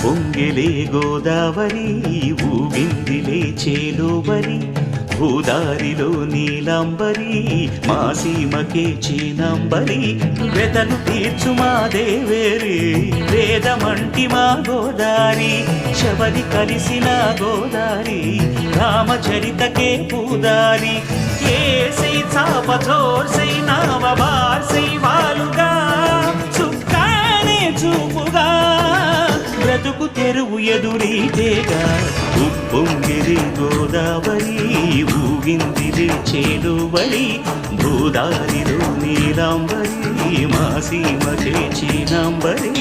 పొంగెలే గోదావరి ఊగిందిలే చేలోవరి భూదారిలో నీలాంబరి మా సీమకే చీనాంబరి వెతలు తీర్చు మా దేవేరి వేదమంటి మా గోదారి శబరి కలిసిన గోదారి రామచరితకే పూదారి ఏసై చాప జోర్సై నావ బార్సై వాలుగా చుక్కానే చూపుగా బ్రతుకు తెరువు ఎదురీతేగా ఉప్పొంగిరి గోదావరి ఊగిందిరి చేలువరి భూదారిలో నీలాంబరి మా సీమకే చీనాంబరి